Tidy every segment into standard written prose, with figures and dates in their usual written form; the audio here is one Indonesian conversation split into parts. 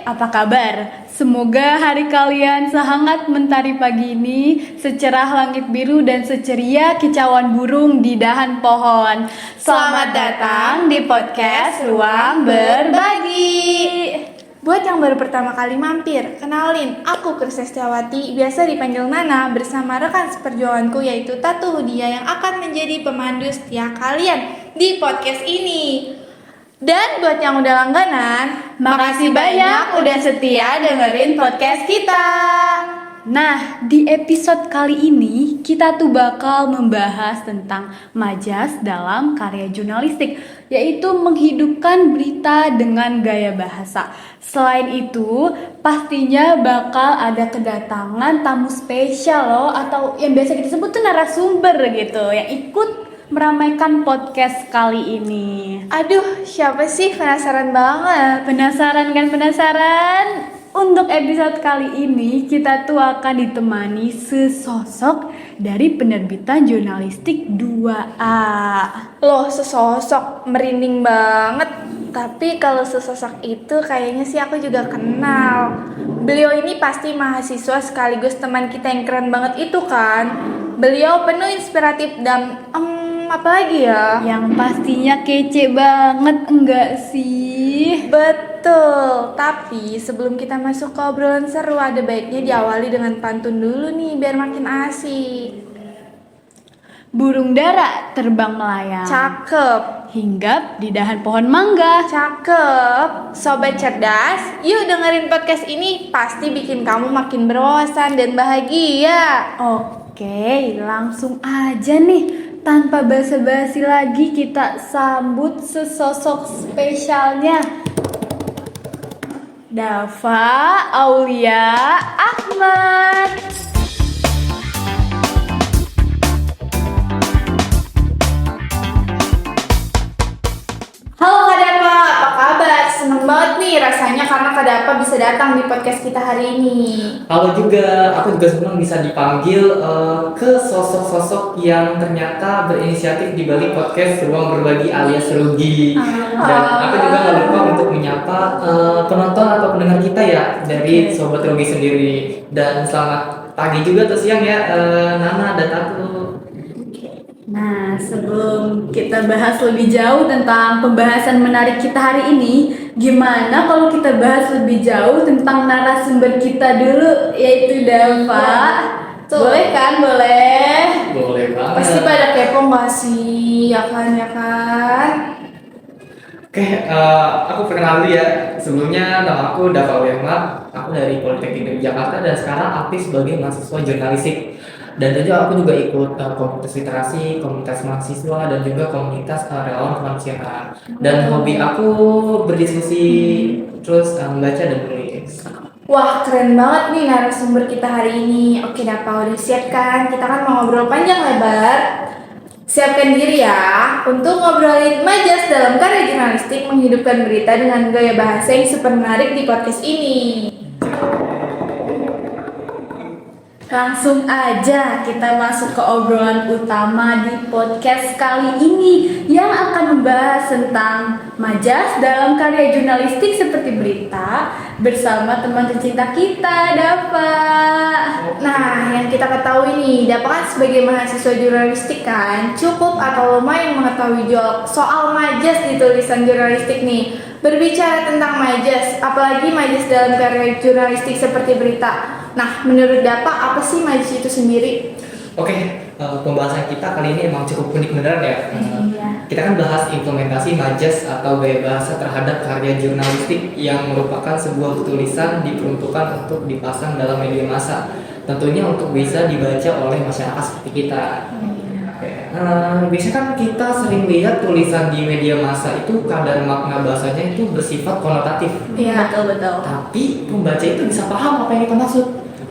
apa kabar? Semoga hari kalian sehangat mentari pagi ini, secerah langit biru dan seceria kicauan burung di dahan pohon. Selamat datang di podcast Ruang Berbagi. Buat yang baru pertama kali mampir, kenalin, aku Kris Setiawati, biasa dipanggil Nana, bersama rekan seperjuanganku yaitu Tatu Hudia yang akan menjadi pemandu setia kalian di podcast ini. Dan buat yang udah langganan, Makasih banyak udah setia dengerin podcast kita. Nah, di episode kali ini kita tuh bakal membahas tentang majas dalam karya jurnalistik, yaitu menghidupkan berita dengan gaya bahasa. Selain itu, pastinya bakal ada kedatangan tamu spesial loh, atau yang biasa kita sebut tuh narasumber gitu, yang ikut meramaikan podcast kali ini. aduh siapa sih, penasaran banget. Penasaran kan, penasaran? Untuk episode kali ini kita tuh akan ditemani sesosok dari penerbitan jurnalistik 2A. Loh, sesosok, merinding banget. Tapi kalau sesosok itu kayaknya sih aku juga kenal. Beliau ini pasti mahasiswa sekaligus teman kita yang keren banget itu kan. Beliau penuh inspiratif dan apa lagi ya? Yang pastinya kece banget, enggak sih? Betul. Tapi sebelum kita masuk ke obrolan seru, ada baiknya diawali dengan pantun dulu nih biar makin asik. Burung dara terbang melayang, Cakep. hinggap di dahan pohon mangga. Cakep, sobat cerdas, yuk dengerin podcast ini, pasti bikin kamu makin berwawasan dan bahagia. Oke, langsung aja nih. Tanpa basa-basi lagi kita sambut sesosok spesialnya. Dava Aulia Ahmad. Halo Kak Dapa, apa kabar? Seneng banget nih rasanya karena Kak Dapa bisa datang di podcast kita hari ini. Halo juga, aku juga senang bisa dipanggil ke sosok-sosok yang ternyata berinisiatif di balik podcast Ruang Berbagi alias Rugi. Dan aku juga gak lupa untuk menyapa penonton atau pendengar kita ya dari Sobat Rugi sendiri. Dan selamat pagi juga atau siang ya Nana dan aku. Nah, sebelum kita bahas lebih jauh tentang pembahasan menarik kita hari ini, gimana kalau kita bahas lebih jauh tentang narasumber kita dulu, yaitu Dava? Tuh. Boleh kan? Boleh. Boleh banget. Pasti pada kepo gak sih? Ya kan? Oke, aku perkenalkan dulu ya. Sebelumnya nama aku Dava Ahmad, aku dari Politeknik Negeri Jakarta dan sekarang aktif sebagai mahasiswa jurnalistik. Dan juga aku juga ikut komunitas literasi, komunitas mahasiswa, dan juga komunitas relawan kemanusiaan. Dan hobi aku berdiskusi, terus membaca dan menulis. Wah, keren banget nih narasumber kita hari ini. Oke Dapa, udah siap kan? Kita kan mau ngobrol panjang lebar. Siapkan diri ya untuk ngobrolin majas dalam karya jurnalistik menghidupkan berita dengan gaya bahasa yang super menarik di podcast ini. Langsung aja kita masuk ke obrolan utama di podcast kali ini yang akan membahas tentang majas dalam karya jurnalistik seperti berita bersama teman tercinta kita, Dava. Nah, yang kita ketahui nih, Dapa kan sebagai mahasiswa jurnalistik kan cukup atau lumayan mengetahui soal majas di tulisan jurnalistik nih. Berbicara tentang majas, apalagi majas dalam karya jurnalistik seperti berita. Nah, menurut Dapa apa sih majas itu sendiri? Oke, pembahasan kita kali ini emang cukup unik beneran ya. Iya. Kita kan bahas implementasi majas atau gaya bahasa terhadap karya jurnalistik yang merupakan sebuah tulisan diperuntukkan untuk dipasang dalam media massa. Tentunya untuk bisa dibaca oleh masyarakat seperti kita. Biasanya kan kita sering lihat tulisan di media massa itu kadar makna bahasanya itu bersifat konotatif. Iya. Betul. Tapi pembaca itu bisa paham apa yang kita maksud.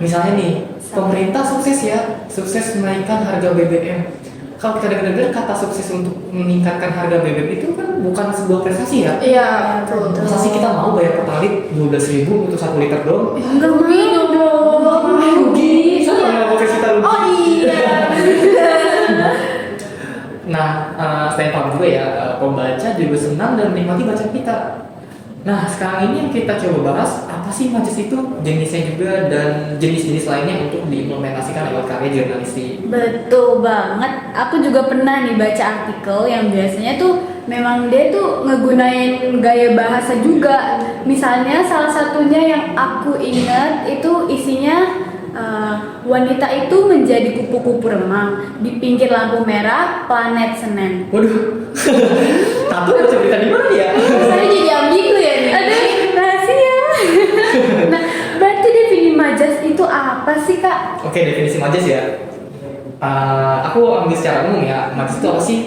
Misalnya nih, pemerintah sukses ya, sukses menaikkan harga BBM. Kalau kita dengar kata sukses untuk meningkatkan harga BBM itu kan bukan sebuah prestasi ya. Iya, betul. Masa sih kita mau bayar Pertalite 12.000 untuk 1 liter doang? Enggak begitu dong. Rugi. Sama dengan podcast kita rugi. Oh iya. Nah, selain paham juga ya, pembaca juga senang dan menikmati bacaan kita. Nah, sekarang ini yang kita coba bahas apa sih majas itu, jenisnya juga, dan jenis-jenis lainnya untuk diimplementasikan lewat karya jurnalistik. Betul banget. Aku juga pernah nih baca artikel yang biasanya tuh memang dia tuh ngegunain gaya bahasa juga. Misalnya salah satunya yang aku ingat itu isinya wanita itu menjadi kupu-kupu remang di pinggir lampu merah planet Senin. Waduh, tahu baca berita di mana ya? Saya jadi ambigu ya nih. Aduh, rahasia. Nah, berarti definisi majas itu apa sih, Kak? Oke, definisi majas ya. Aku ambil secara umum ya. Majas itu apa sih?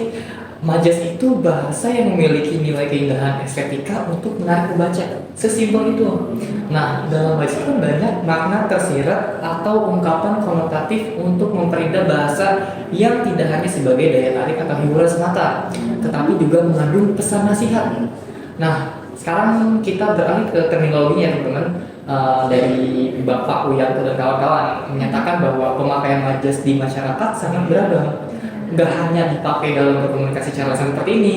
Majas itu bahasa yang memiliki nilai keindahan estetika untuk menarik pembaca. Sesimpel itu. Nah, dalam majas itu banyak makna tersirat atau ungkapan konotatif untuk memperindah bahasa yang tidak hanya sebagai daya tarik atau hiburan semata, tetapi juga mengandung pesan nasihat. Nah, sekarang kita beralih ke terminologinya, teman-teman. Dari Bapak Wiyanto dan kawan-kawan menyatakan bahwa pemakaian majas di masyarakat sangat beragam. Nggak hanya dipakai dalam berkomunikasi cara seperti ini,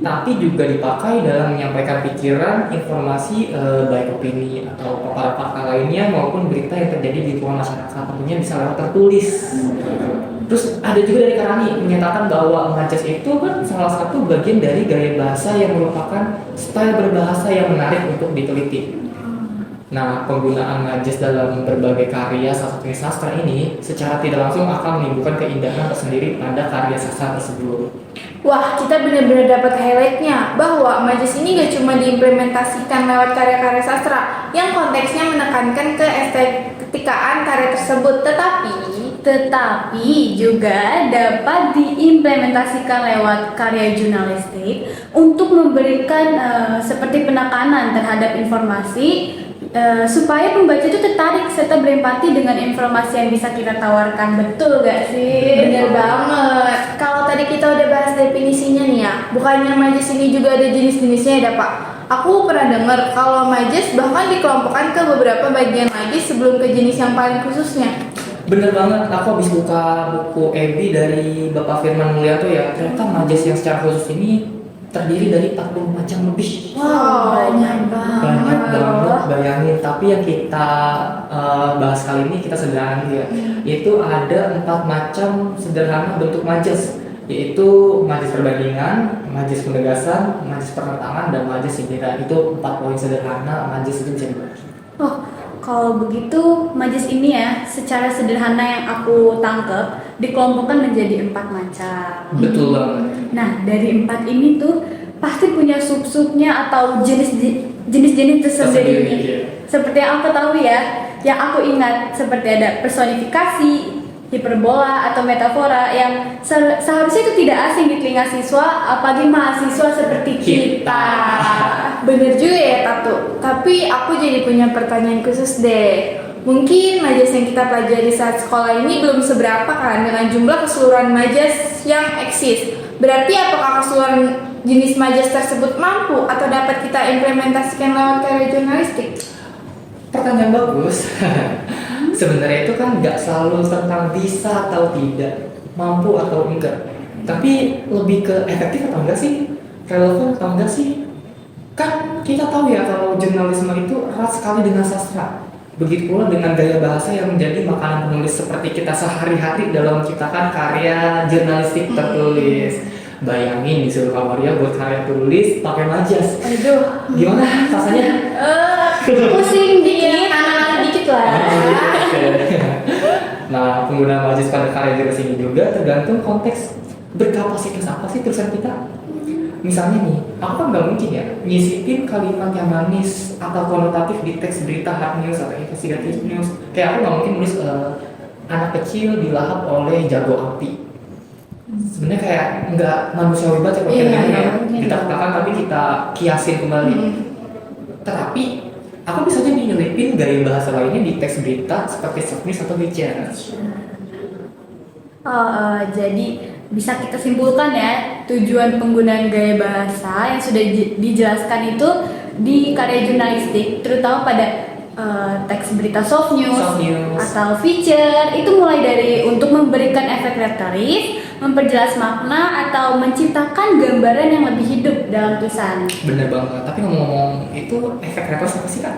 tapi juga dipakai dalam menyampaikan pikiran, informasi, baik opini atau paparan fakta lainnya maupun berita yang terjadi di lingkungan masyarakat. Tentunya bisa lewat tertulis. Terus ada juga dari Karani menyatakan bahwa majas itu kan salah satu bagian dari gaya bahasa yang merupakan style berbahasa yang menarik untuk diteliti. Nah, penggunaan majas dalam berbagai karya salah satunya sastra ini secara tidak langsung akan menimbulkan keindahan tersendiri pada karya sastra tersebut. Wah, kita benar-benar dapat highlightnya bahwa majas ini gak cuma diimplementasikan lewat karya-karya sastra yang konteksnya menekankan ke estetikaan karya tersebut, Tetapi juga dapat diimplementasikan lewat karya jurnalistik untuk memberikan seperti penekanan terhadap informasi supaya pembaca itu tertarik serta berempati dengan informasi yang bisa kita tawarkan. Betul gak sih? bener banget. Kalau tadi kita udah bahas definisinya nih ya, bukannya majas ini juga ada jenis-jenisnya ya Pak? Aku pernah dengar kalau majas bahkan dikelompokkan ke beberapa bagian lagi sebelum ke jenis yang paling khususnya. Bener banget, aku habis buka buku EBI dari Bapak Firman Mulyato ya. Ternyata majas yang secara khusus ini terdiri dari 40 macam lebih. Wow, banyak Banyak banget, bayangin. Tapi yang kita bahas kali ini kita sederhana ya, yaitu ada 4 macam sederhana bentuk majas, yaitu majas perbandingan, majas penegasan, majas pertentangan, dan majas sindiran. Itu 4 poin sederhana majas itu bisa dibagi. Oh, kalau begitu majas ini ya secara sederhana yang aku tangkep dikelompokkan menjadi 4 macam. Betul banget. Nah, dari 4 ini tuh pasti punya sub-subnya atau jenis-jenis tersendiri. Iya. Seperti yang aku tahu ya, yang aku ingat seperti ada personifikasi, hiperbola atau metafora yang seharusnya itu tidak asing di telinga siswa, apalagi mahasiswa seperti kita. Bener juga ya Tatu. Tapi aku jadi punya pertanyaan khusus deh. Mungkin majas yang kita pelajari saat sekolah ini belum seberapa kan dengan jumlah keseluruhan majas yang eksis. Berarti apakah keseluruhan jenis majas tersebut mampu atau dapat kita implementasikan lewat karya jurnalistik? Pertanyaan bagus. Sebenarnya itu kan nggak selalu tentang bisa atau tidak, mampu atau enggak, tapi lebih ke efektif atau enggak sih, relevan atau enggak sih. Kan kita tahu ya kalau jurnalisme itu erat sekali dengan sastra. Begitu pula dengan gaya bahasa yang menjadi makanan penulis seperti kita sehari-hari dalam menciptakan karya jurnalistik tertulis. Bayangin disuruh Kamaria buat karya tulis pakai majas. Aduh, Gimana rasanya? pusing dikit, anak-anak dikit lah. Nah, penggunaan majas pada karya jurnalistik ini juga tergantung konteks berkapasitas apa sih tulisan kita. Misalnya nih, aku kan nggak mungkin ya nyisipin kalimat yang manis atau konotatif di teks berita hard news atau investigatif news. Kayak aku nggak mungkin nulis anak kecil dilahap oleh jago api. Sebenarnya kayak nggak manusiawi banget kalau kayak gini ya. Kita katakan tapi kita kiasin kembali. Tetapi aku bisa aja nyelipin gaya bahasa lainnya di teks berita seperti soft news atau bicara. Jadi bisa kita simpulkan ya tujuan penggunaan gaya bahasa yang sudah dijelaskan itu di karya jurnalistik terutama pada teks berita soft news Soft news. atau feature itu mulai dari untuk memberikan efek retoris, memperjelas makna, atau menciptakan gambaran yang lebih hidup dalam tulisan. Bener banget. Tapi ngomong-ngomong itu efek retoris apa sih Kak?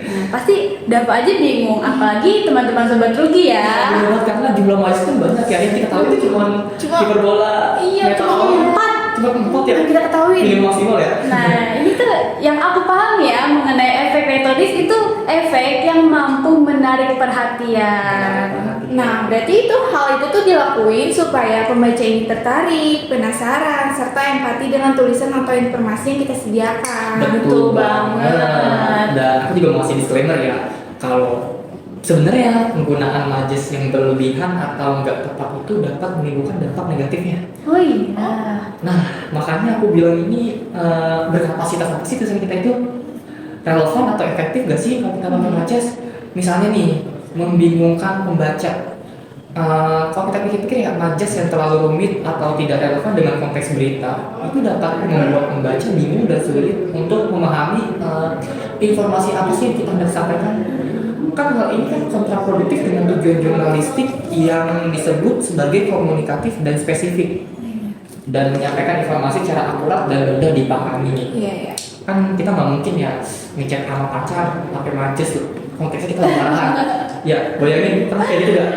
Nah, pasti Dava aja bingung, apalagi teman-teman sobat Rugi ya. Bener banget, karena jumlah mahasiswa kan banyak ya. Yang kita tahu itu cuma hiperbola, Iya, metal, cuma 4. cuma 4 ya. Yang kita ketahuin. Ini maksimal ya. Nah, ini tuh yang aku paham ya mengenai efek retoris itu efek yang mampu menarik perhatian. Nah, berarti hal itu tuh dilakuin supaya pembaca ini tertarik, penasaran, serta empati dengan tulisan atau informasi yang kita sediakan. Betul banget. Dan aku juga mau kasih disclaimer ya, kalau sebenarnya penggunaan majas yang berlebihan atau nggak tepat itu dapat menimbulkan dampak negatifnya. Oh iya. Nah, makanya aku bilang ini berkapasitas apa sih tulisan kita itu relevan atau efektif gak sih kalau kita pakai majas? Misalnya nih, membingungkan pembaca. Kalau kita pikir-pikir ya, majas yang terlalu rumit atau tidak relevan dengan konteks berita itu dapat membuat pembaca bingung dan sulit untuk memahami informasi apa sih yang kita hendak sampaikan. Kan hal ini kan kontraproduktif dengan tujuan jurnalistik yang disebut sebagai komunikatif dan spesifik dan menyampaikan informasi secara akurat dan mudah dipahami. Iya, iya. Kan kita nggak mungkin ya ngechat sama pacar pakai majas tuh, konteksnya kita marahan. Ya bayangin pernah kayak gitu gak?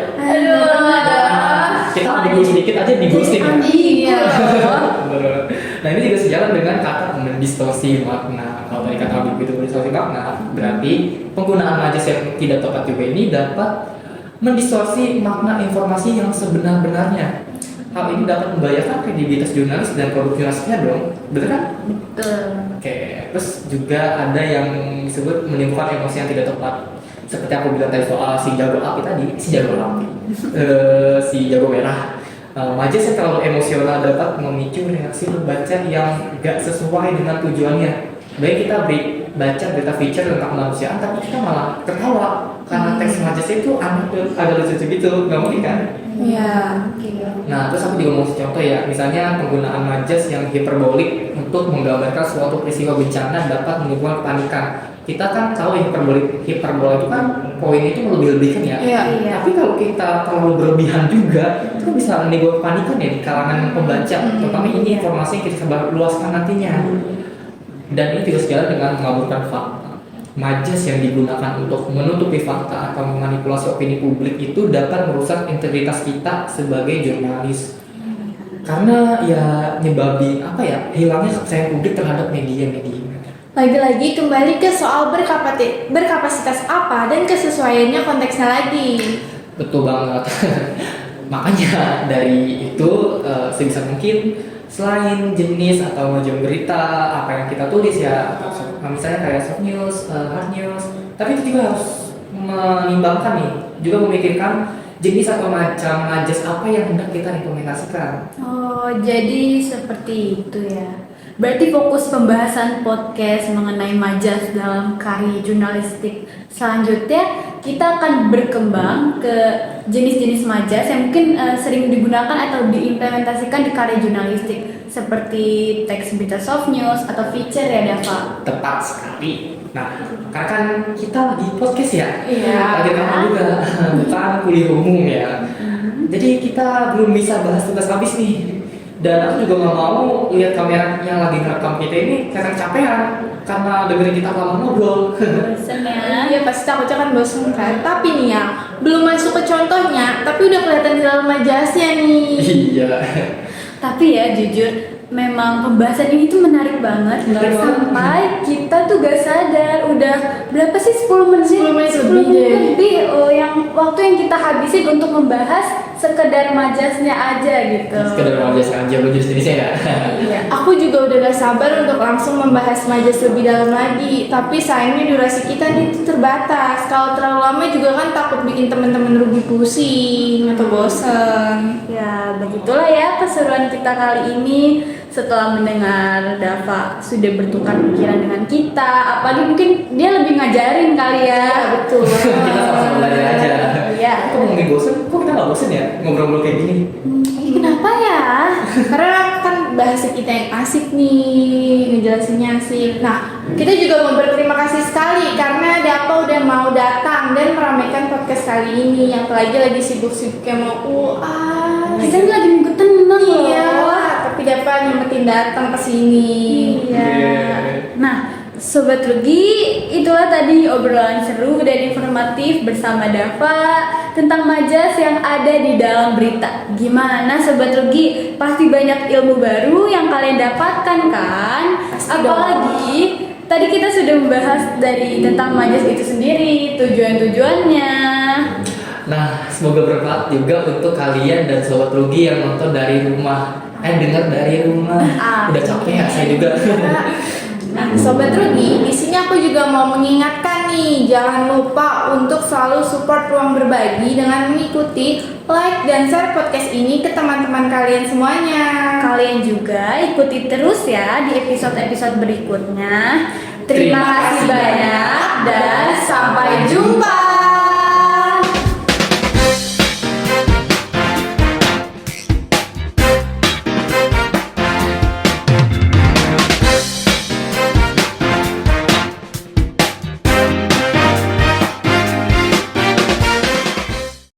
Kita ambil sedikit aja di ghosting ya. Iya. Nah ini juga sejalan dengan kata mendistorsi makna. Kalau tadi kata ambil itu mendistorsi makna, berarti penggunaan majas yang tidak tepat juga ini dapat mendistorsi makna informasi yang sebenar-benarnya. Hal ini dapat membahayakan kredibilitas jurnalis dan produk jurnalistiknya dong, betul kan? Betul. Oke, terus juga ada yang disebut menimbulkan emosi yang tidak tepat. Seperti aku bilang tadi soal si jago api tadi, si jago merah. Majas yang terlalu emosional dapat memicu reaksi pembaca yang gak sesuai dengan tujuannya. Baik kita baca berita feature tentang kemanusiaan, tapi kita malah ketawa karena teks majas itu agak lucu gitu, nggak mungkin kan? Iya. Nah, terus aku juga mau kasih contoh ya, misalnya penggunaan majas yang hiperbolik untuk menggambarkan suatu peristiwa bencana dapat menimbulkan kepanikan. Kita kan tahu hiperbola itu kan poin itu lebih-lebihkan ya. Iya. Tapi kalau kita terlalu berlebihan juga, itu bisa menimbulkan kepanikan ya di kalangan pembaca. Terutama ini informasi yang kita sebar luaskan nantinya. Dan ini juga sejalan dengan mengaburkan fakta. Majas yang digunakan untuk menutupi fakta atau memanipulasi opini publik itu dapat merusak integritas kita sebagai jurnalis. Karena ya nyebabin hilangnya kepercayaan publik terhadap media-media. Lagi-lagi kembali ke soal berkapasitas apa dan kesesuaiannya konteksnya lagi. Betul banget. Makanya dari itu sebisa mungkin selain jenis atau macam berita apa yang kita tulis ya, misalnya kayak soft news, hard news, tapi itu juga harus menimbangkan nih, juga memikirkan jenis atau macam majas apa yang hendak kita implementasikan. Oh, jadi seperti itu ya. Berarti fokus pembahasan podcast mengenai majas dalam karya jurnalistik selanjutnya kita akan berkembang ke jenis-jenis majas yang mungkin sering digunakan atau diimplementasikan di karya jurnalistik seperti teks berita soft news atau feature ya Dava. Tepat sekali. Nah, karena kan kita lagi podcast ya, Iya. lagi rekaman juga, bukan kuliah umum ya. Jadi kita belum bisa bahas tugas habis nih. Dan aku juga nggak mau lihat kamera yang lagi ngerekam kita ini kelihatan capean karena dengerin kita lama ngobrol. Bosen ya. Iya pasti takutnya kan bosan kan. Tapi nih ya, belum masuk ke contohnya, tapi udah kelihatan di dalam majasnya nih. Iya. Tapi ya jujur memang pembahasan ini tuh menarik banget. Menarik banget. Sampai kita tuh gak sadar udah berapa sih 10 menit 10 menit lebih deh. lebih yang waktu yang kita habisin untuk membahas sekedar majasnya aja gitu. Sekedar majas aja belum jenis-jenisnya ya. Iya, aku juga udah gak sabar untuk langsung membahas majas lebih dalam lagi. Tapi sayangnya durasi kita nih tuh terbatas. Kalau terlalu lama juga kan takut bikin teman-teman rugi pusing atau bosen. Ya begitulah ya keseruan kita kali ini. Setelah mendengar Dava sudah bertukar pikiran dengan kita, apalagi mungkin dia lebih ngajarin kali ya. Iya, betul. Kita sama-sama belajar aja. Iya. Kok ngomongin bosen? Kok kita nggak bosen ya ngobrol-ngobrol kayak gini? Kenapa ya? Karena kan bahasa kita yang asik nih, ngejelasinnya asik. Nah, kita juga mau berterima kasih sekali karena Dava udah mau datang dan meramaikan podcast kali ini. Apalagi lagi sibuk-sibuknya mau UAS. datang ke sini. Iya. Nah, Sobat Rugi, itulah tadi obrolan seru dan informatif bersama Dava tentang majas yang ada di dalam berita. Gimana Sobat Rugi? Pasti banyak ilmu baru yang kalian dapatkan kan? Pasti Apalagi tadi kita sudah membahas dari tentang majas itu sendiri, tujuan-tujuannya. Nah, semoga bermanfaat juga untuk kalian dan Sobat Rugi yang nonton dari rumah. Dengar dari rumah. Udah capek ya saya juga. Nah, Sobat Rugi, di sini aku juga mau mengingatkan nih, jangan lupa untuk selalu support Ruang Berbagi dengan mengikuti, like, dan share podcast ini ke teman-teman kalian semuanya. Kalian juga ikuti terus ya di episode-episode berikutnya. Terima kasih banyak dan sampai jumpa.